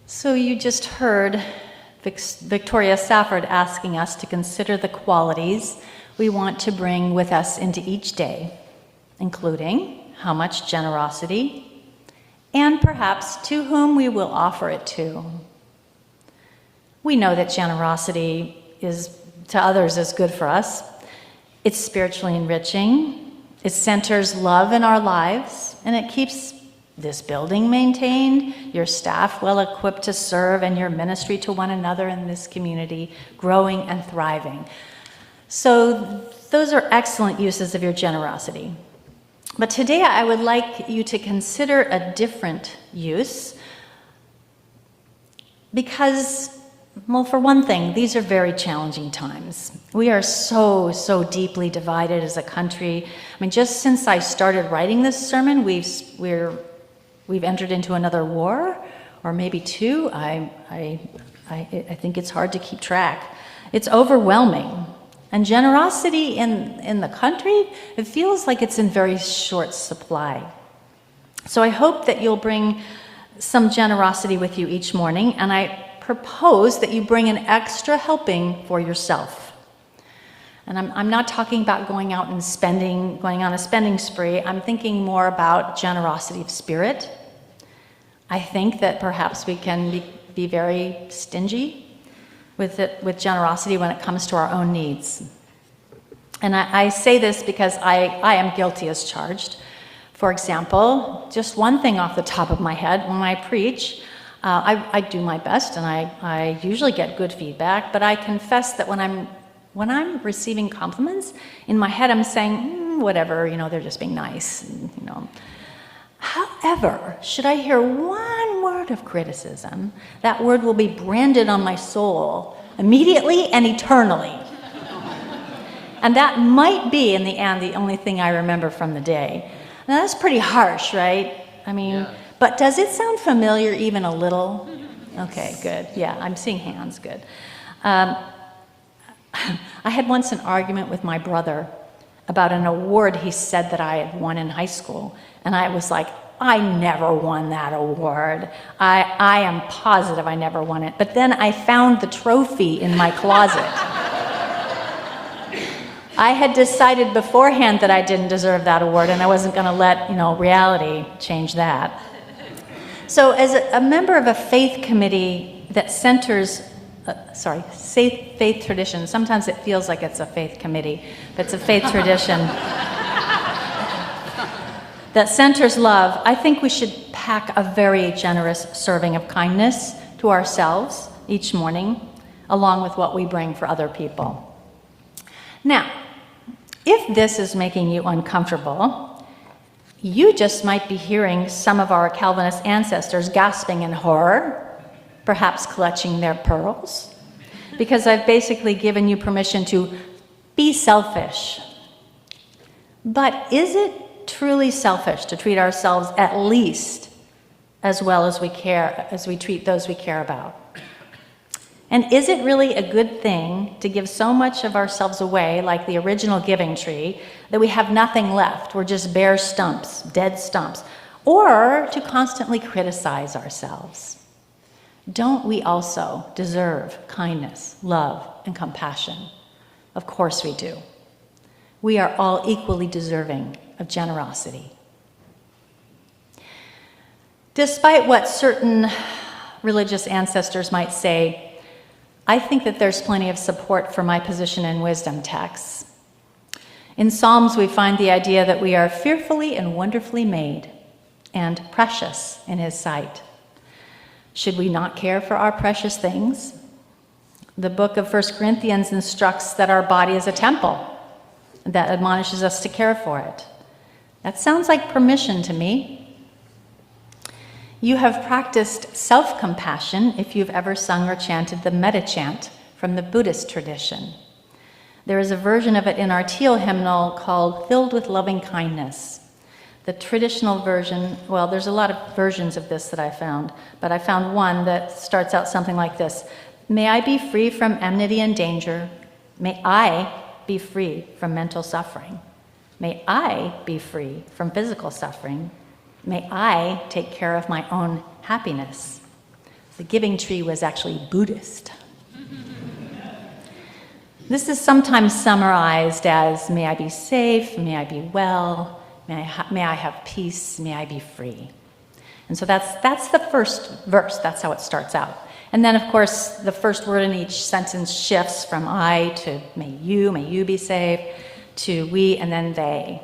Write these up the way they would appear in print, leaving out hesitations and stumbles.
So you just heard Victoria Safford asking us to consider the qualities we want to bring with us into each day, including how much generosity, and perhaps to whom we will offer it to. We know that generosity to others is good for us. It's spiritually enriching. It centers love in our lives, and it keeps this building maintained, your staff well equipped to serve, and your ministry to one another in this community growing and thriving. So those are excellent uses of your generosity. But today I would like you to consider a different use because, well, for one thing, these are very challenging times. We are so deeply divided as a country. I mean, just since I started writing this sermon, we've entered into another war, or maybe two. I think it's hard to keep track. It's overwhelming. And generosity in the country, it feels like it's in very short supply. So I hope that you'll bring some generosity with you each morning, and I propose that you bring an extra helping for yourself. And I'm not talking about going out and going on a spending spree. I'm thinking more about generosity of spirit. I think that perhaps we can be very stingy with generosity when it comes to our own needs. And I say this because I am guilty as charged. For example, just one thing off the top of my head, when I preach, I do my best and I usually get good feedback, but I confess that when I'm receiving compliments, in my head I'm saying, whatever, they're just being nice, However, should I hear one word of criticism, that word will be branded on my soul immediately and eternally. And that might be, in the end, the only thing I remember from the day. Now, that's pretty harsh, right? I mean, yeah. But does it sound familiar even a little? Okay, good. Yeah, I'm seeing hands, good. I had once an argument with my brother about an award he said that I had won in high school. And I was like, I never won that award. I am positive I never won it. But then I found the trophy in my closet. I had decided beforehand that I didn't deserve that award, and I wasn't going to let, reality change that. So as a member of a faith committee that centers faith tradition. Sometimes it feels like it's a faith committee, but it's a faith tradition that centers love. I think we should pack a very generous serving of kindness to ourselves each morning, along with what we bring for other people. Now, if this is making you uncomfortable, you just might be hearing some of our Calvinist ancestors gasping in horror, perhaps clutching their pearls, because I've basically given you permission to be selfish. But is it truly selfish to treat ourselves at least as well as we treat those we care about? And is it really a good thing to give so much of ourselves away, like the original giving tree, that we have nothing left? We're just bare stumps, dead stumps. Or to constantly criticize ourselves? Don't we also deserve kindness, love, and compassion? Of course we do. We are all equally deserving of generosity. Despite what certain religious ancestors might say, I think that there's plenty of support for my position in wisdom texts. In Psalms, we find the idea that we are fearfully and wonderfully made and precious in His sight. Should we not care for our precious things? The book of 1 Corinthians instructs that our body is a temple, that admonishes us to care for it. That sounds like permission to me. You have practiced self-compassion if you've ever sung or chanted the metta chant from the Buddhist tradition. There is a version of it in our Teal hymnal called Filled with Loving Kindness. The traditional version, well, there's a lot of versions of this that I found, but I found one that starts out something like this. May I be free from enmity and danger. May I be free from mental suffering. May I be free from physical suffering. May I take care of my own happiness. The giving tree was actually Buddhist. This is sometimes summarized as, may I be safe, may I be well, may I have peace, may I be free. And so that's the first verse, that's how it starts out. And then, of course, the first word in each sentence shifts from I to may you be safe, to we, and then they.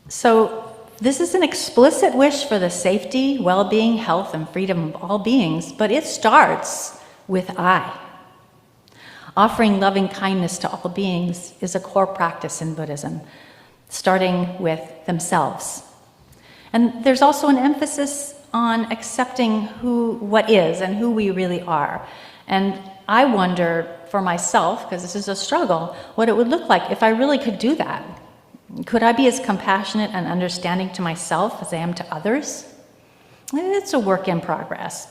So this is an explicit wish for the safety, well-being, health, and freedom of all beings, but it starts with I. Offering loving kindness to all beings is a core practice in Buddhism, starting with themselves. And there's also an emphasis on accepting what is and who we really are. And I wonder for myself, because this is a struggle, what it would look like if I really could do that. Could I be as compassionate and understanding to myself as I am to others? It's a work in progress.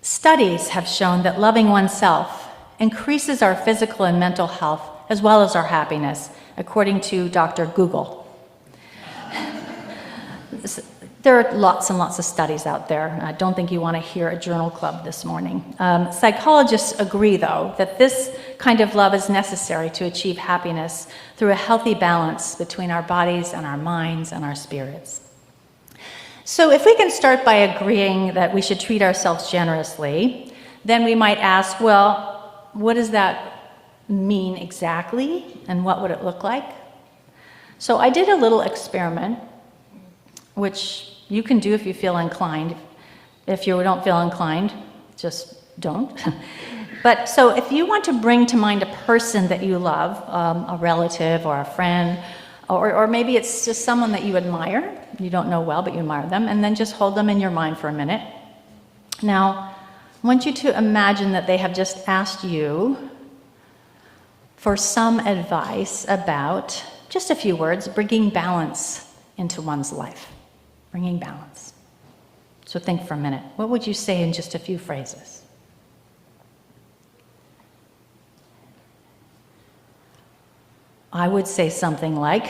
Studies have shown that loving oneself increases our physical and mental health as well as our happiness, according to Dr. Google. There are lots and lots of studies out there. I don't think you want to hear a journal club this morning. Psychologists agree, though, that this kind of love is necessary to achieve happiness through a healthy balance between our bodies and our minds and our spirits. So if we can start by agreeing that we should treat ourselves generously, then we might ask, well, what does that mean exactly, and what would it look like? So I did a little experiment, which you can do if you feel inclined. If you don't feel inclined, just don't. But so if you want to bring to mind a person that you love, a relative or a friend, or maybe it's just someone that you admire, you don't know well, but you admire them, and then just hold them in your mind for a minute. Now, I want you to imagine that they have just asked you for some advice about, just a few words, bringing balance into one's life. Bringing balance. So think for a minute. What would you say in just a few phrases? I would say something like,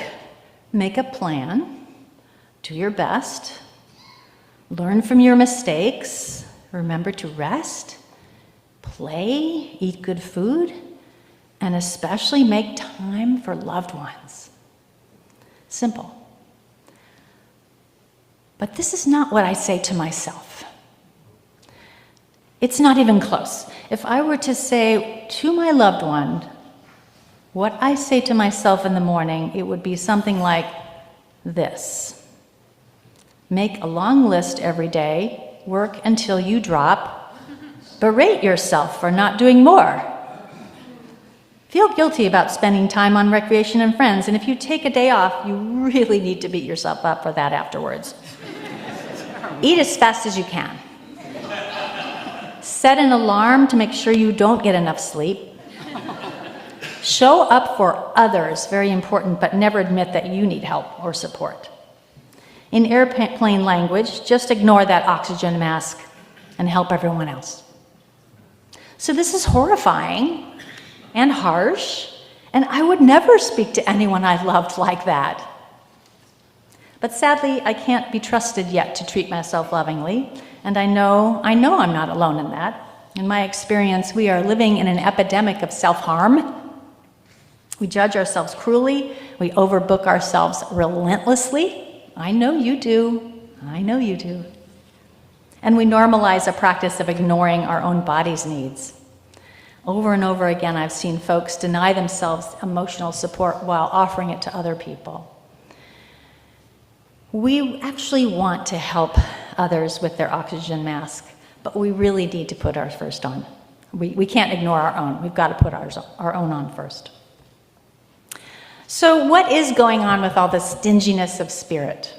make a plan, do your best, learn from your mistakes, remember to rest, play, eat good food, and especially make time for loved ones. Simple. But this is not what I say to myself. It's not even close. If I were to say to my loved one what I say to myself in the morning, it would be something like this. Make a long list every day, work until you drop, berate yourself for not doing more. Feel guilty about spending time on recreation and friends, and if you take a day off, you really need to beat yourself up for that afterwards. Eat as fast as you can. Set an alarm to make sure you don't get enough sleep. Show up for others, very important, but never admit that you need help or support. In airplane language, just ignore that oxygen mask and help everyone else. So this is horrifying and harsh, and I would never speak to anyone I loved like that. But sadly, I can't be trusted yet to treat myself lovingly, and I know I'm not alone in that. In my experience, we are living in an epidemic of self-harm. We judge ourselves cruelly, we overbook ourselves relentlessly. I know you do. And we normalize a practice of ignoring our own body's needs. Over and over again, I've seen folks deny themselves emotional support while offering it to other people. We actually want to help others with their oxygen mask, but we really need to put ours first on. We can't ignore our own. We've got to put our own on first. So what is going on with all this stinginess of spirit?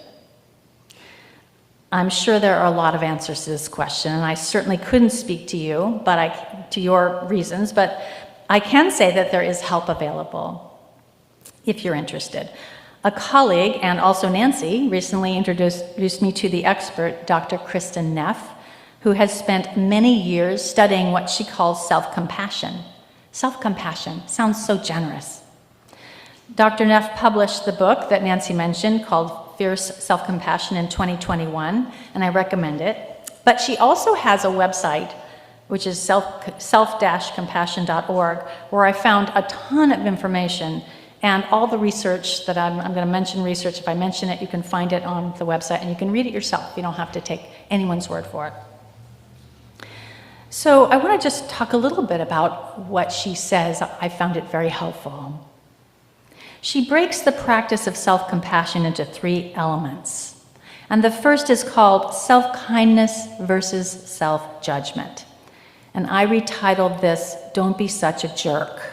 I'm sure there are a lot of answers to this question, and I certainly couldn't speak to you, to your reasons, but I can say that there is help available if you're interested. A colleague, and also Nancy, recently introduced me to the expert, Dr. Kristen Neff, who has spent many years studying what she calls self-compassion. Self-compassion sounds so generous. Dr. Neff published the book that Nancy mentioned called Fierce Self-Compassion in 2021, and I recommend it. But she also has a website, which is self-compassion.org, where I found a ton of information and all the research that I'm going to mention research. If I mention it, you can find it on the website and you can read it yourself. You don't have to take anyone's word for it. So I want to just talk a little bit about what she says. I found it very helpful. She breaks the practice of self-compassion into 3 elements. And the first is called self-kindness versus self-judgment. And I retitled this, Don't Be Such a Jerk.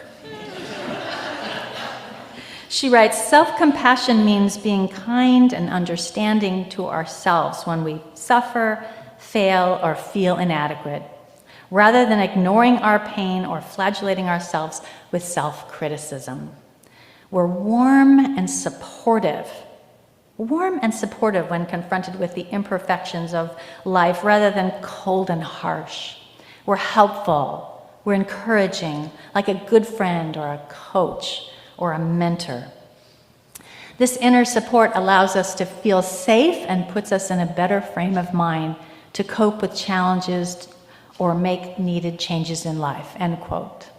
She writes, self-compassion means being kind and understanding to ourselves when we suffer, fail, or feel inadequate, rather than ignoring our pain or flagellating ourselves with self-criticism. We're warm and supportive when confronted with the imperfections of life rather than cold and harsh. We're helpful, we're encouraging, like a good friend or a coach or a mentor. This inner support allows us to feel safe and puts us in a better frame of mind to cope with challenges or make needed changes in life, end quote.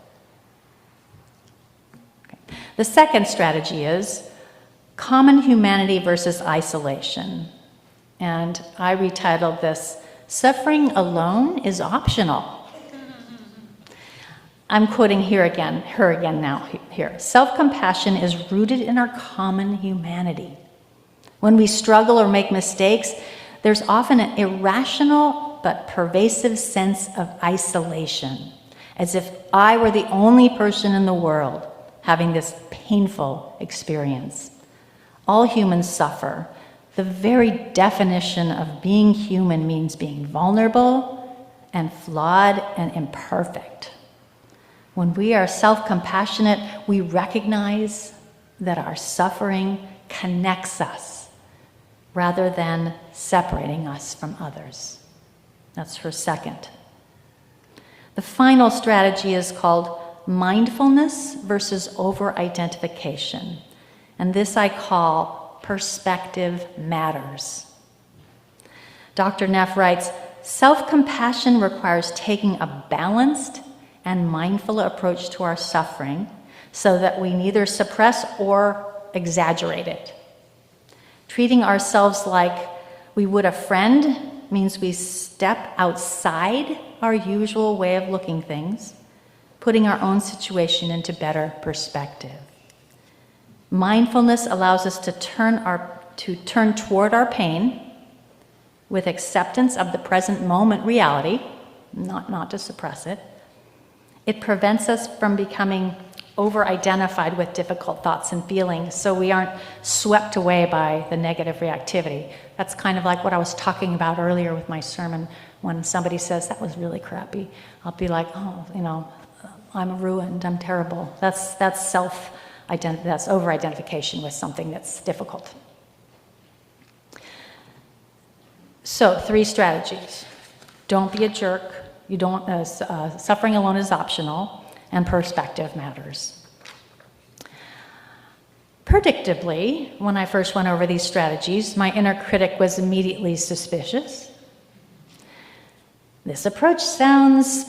Okay. The second strategy is common humanity versus isolation. And I retitled this, Suffering Alone is Optional. I'm quoting her again now here. Self-compassion is rooted in our common humanity. When we struggle or make mistakes, there's often an irrational but pervasive sense of isolation, as if I were the only person in the world having this painful experience. All humans suffer. The very definition of being human means being vulnerable and flawed and imperfect. When we are self-compassionate, we recognize that our suffering connects us rather than separating us from others. That's her second. The final strategy is called mindfulness versus over-identification. And this I call perspective matters. Dr. Neff writes, self-compassion requires taking a balanced and mindful approach to our suffering so that we neither suppress or exaggerate it. Treating ourselves like we would a friend means we step outside our usual way of looking things, putting our own situation into better perspective. Mindfulness allows us to turn toward our pain with acceptance of the present moment reality, not to suppress it. It prevents us from becoming over-identified with difficult thoughts and feelings, so we aren't swept away by the negative reactivity. That's kind of like what I was talking about earlier with my sermon. When somebody says, that was really crappy, I'll be like, oh, I'm ruined, I'm terrible. That's over-identification with something that's difficult. So, 3 strategies. Don't be a jerk. Suffering alone is optional, and perspective matters. Predictably, when I first went over these strategies, my inner critic was immediately suspicious. This approach sounds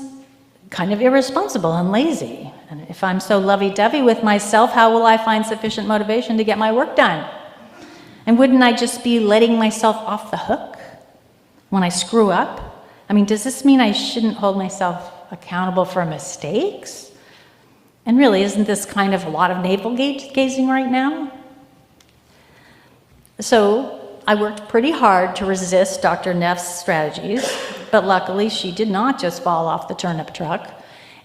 kind of irresponsible and lazy. And if I'm so lovey-dovey with myself, how will I find sufficient motivation to get my work done? And wouldn't I just be letting myself off the hook when I screw up? I mean, does this mean I shouldn't hold myself accountable for mistakes? And really, isn't this kind of a lot of navel-gazing right now? So I worked pretty hard to resist Dr. Neff's strategies, but luckily she did not just fall off the turnip truck.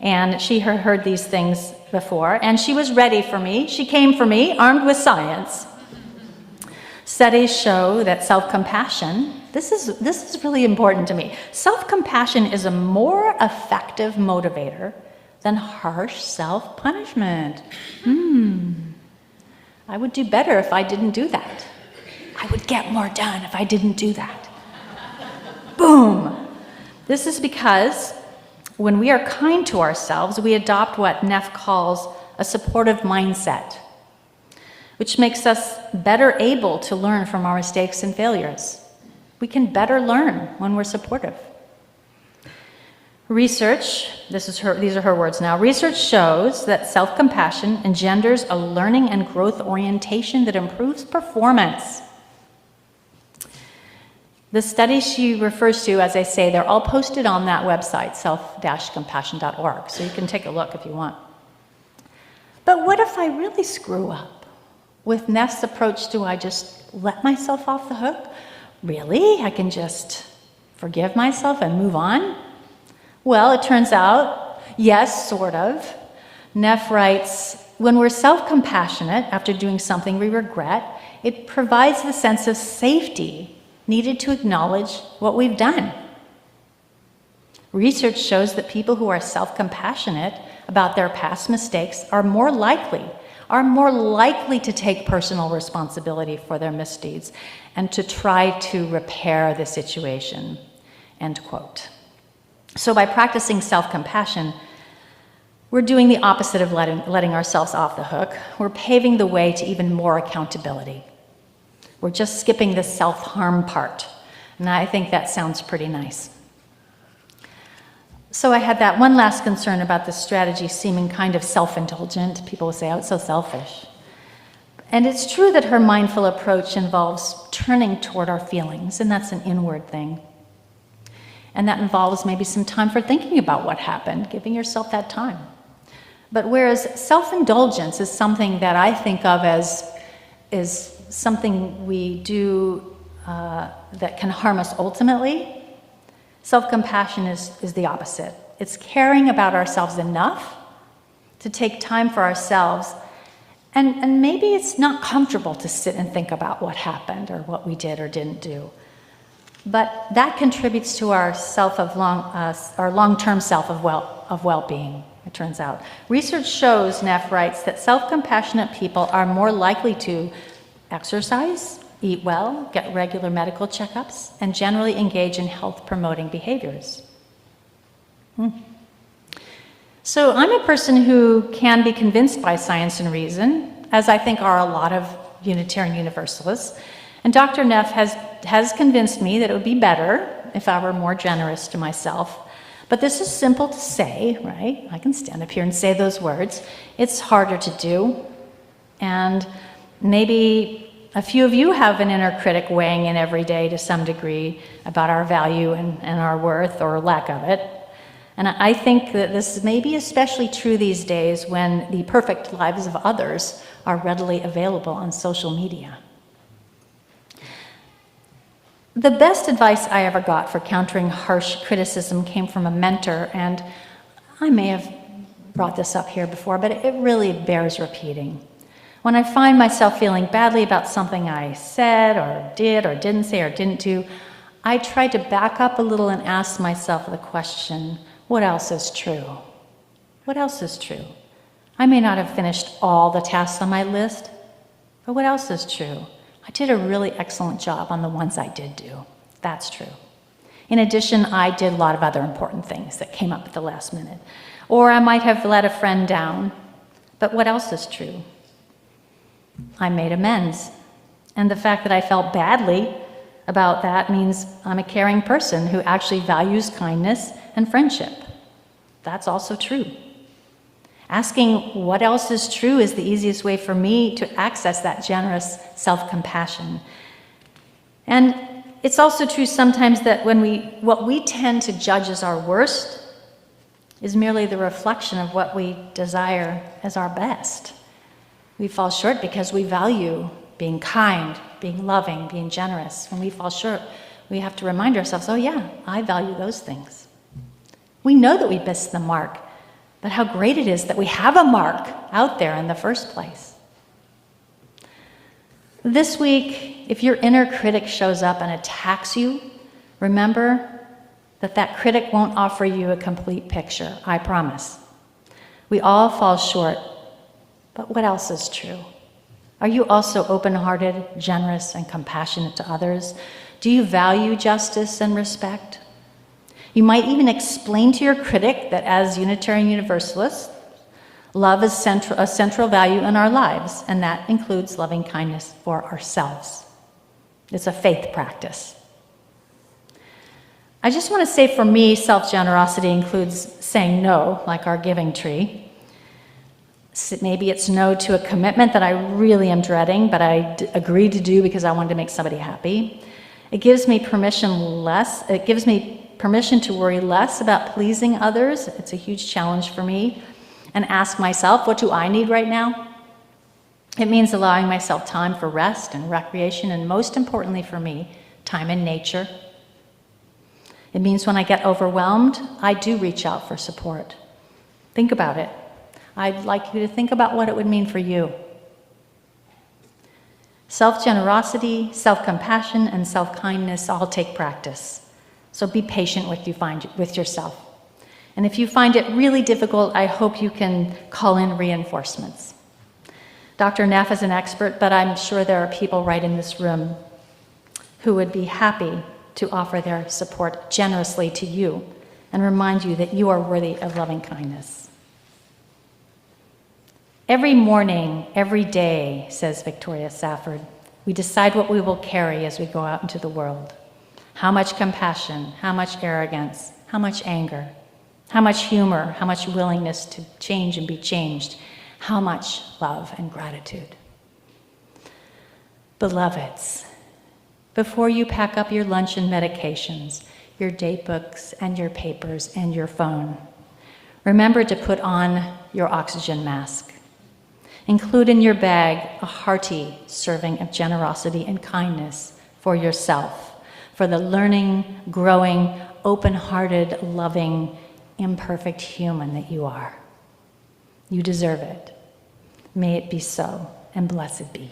And she had heard these things before, and she was ready for me. She came for me, armed with science. Studies show that self-compassion, this is really important to me. Self-compassion is a more effective motivator than harsh self-punishment. I would do better if I didn't do that. I would get more done if I didn't do that. Boom! This is because when we are kind to ourselves, we adopt what Neff calls a supportive mindset. which makes us better able to learn from our mistakes and failures. We can better learn when we're supportive. Research, these are her words now, research shows that self-compassion engenders a learning and growth orientation that improves performance. The studies she refers to, as I say, they're all posted on that website, self-compassion.org, so you can take a look if you want. But what if I really screw up? With Neff's approach, do I just let myself off the hook? Really? I can just forgive myself and move on? Well, it turns out, yes, sort of. Neff writes, when we're self-compassionate after doing something we regret, it provides the sense of safety needed to acknowledge what we've done. Research shows that people who are self-compassionate about their past mistakes are more likely to take personal responsibility for their misdeeds and to try to repair the situation, end quote. So by practicing self-compassion, we're doing the opposite of letting ourselves off the hook. We're paving the way to even more accountability. We're just skipping the self-harm part. And I think that sounds pretty nice. So I had that one last concern about this strategy seeming kind of self-indulgent. People will say, oh, it's so selfish. And it's true that her mindful approach involves turning toward our feelings, and that's an inward thing. And that involves maybe some time for thinking about what happened, giving yourself that time. But whereas self-indulgence is something that I think of as is something we do that can harm us ultimately, self-compassion is the opposite. It's caring about ourselves enough to take time for ourselves, and maybe it's not comfortable to sit and think about what happened or what we did or didn't do. But that contributes to our long-term self of well-being, it turns out. Research shows, Neff writes, that self-compassionate people are more likely to exercise, eat well, get regular medical checkups, and generally engage in health-promoting behaviors. So I'm a person who can be convinced by science and reason, as I think are a lot of Unitarian Universalists. And Dr. Neff has convinced me that it would be better if I were more generous to myself. But this is simple to say, right? I can stand up here and say those words. It's harder to do. And maybe a few of you have an inner critic weighing in every day to some degree about our value and our worth or lack of it. And I think that this may be especially true these days when the perfect lives of others are readily available on social media. The best advice I ever got for countering harsh criticism came from a mentor, and I may have brought this up here before, but it really bears repeating. When I find myself feeling badly about something I said or did or didn't say or didn't do, I try to back up a little and ask myself the question, what else is true? What else is true? I may not have finished all the tasks on my list, but what else is true? I did a really excellent job on the ones I did do. That's true. In addition, I did a lot of other important things that came up at the last minute. Or I might have let a friend down, but what else is true? I made amends. And the fact that I felt badly about that means I'm a caring person who actually values kindness and friendship. That's also true. Asking what else is true is the easiest way for me to access that generous self-compassion. And it's also true sometimes that what we tend to judge as our worst is merely the reflection of what we desire as our best. We fall short because we value being kind, being loving, being generous. When we fall short, we have to remind ourselves, oh yeah, I value those things. We know that we missed the mark, but how great it is that we have a mark out there in the first place. This week, if your inner critic shows up and attacks you, remember that critic won't offer you a complete picture, I promise. We all fall short, but what else is true? Are you also open-hearted, generous, and compassionate to others? Do you value justice and respect? You might even explain to your critic that as Unitarian Universalists, Love is a central value in our lives, and that includes loving kindness for ourselves. It's a faith practice. I just want to say for me, self-generosity includes saying no, like our giving tree. Maybe it's no to a commitment that I really am dreading, but I agreed to do because I wanted to make somebody happy. It gives me permission to worry less about pleasing others. It's a huge challenge for me. And ask myself, what do I need right now? It means allowing myself time for rest and recreation, and most importantly for me, time in nature. It means when I get overwhelmed, I do reach out for support. Think about it. I'd like you to think about what it would mean for you. Self-generosity, self-compassion, and self-kindness all take practice. So be patient with yourself. And if you find it really difficult, I hope you can call in reinforcements. Dr. Neff is an expert, but I'm sure there are people right in this room who would be happy to offer their support generously to you and remind you that you are worthy of loving kindness. Every morning, every day, says Victoria Safford, we decide what we will carry as we go out into the world. How much compassion, how much arrogance, how much anger, how much humor, how much willingness to change and be changed, how much love and gratitude. Beloveds, before you pack up your lunch and medications, your date books and your papers and your phone, remember to put on your oxygen mask. Include in your bag a hearty serving of generosity and kindness for yourself, for the learning, growing, open-hearted, loving, imperfect human that you are. You deserve it. May it be so, and blessed be.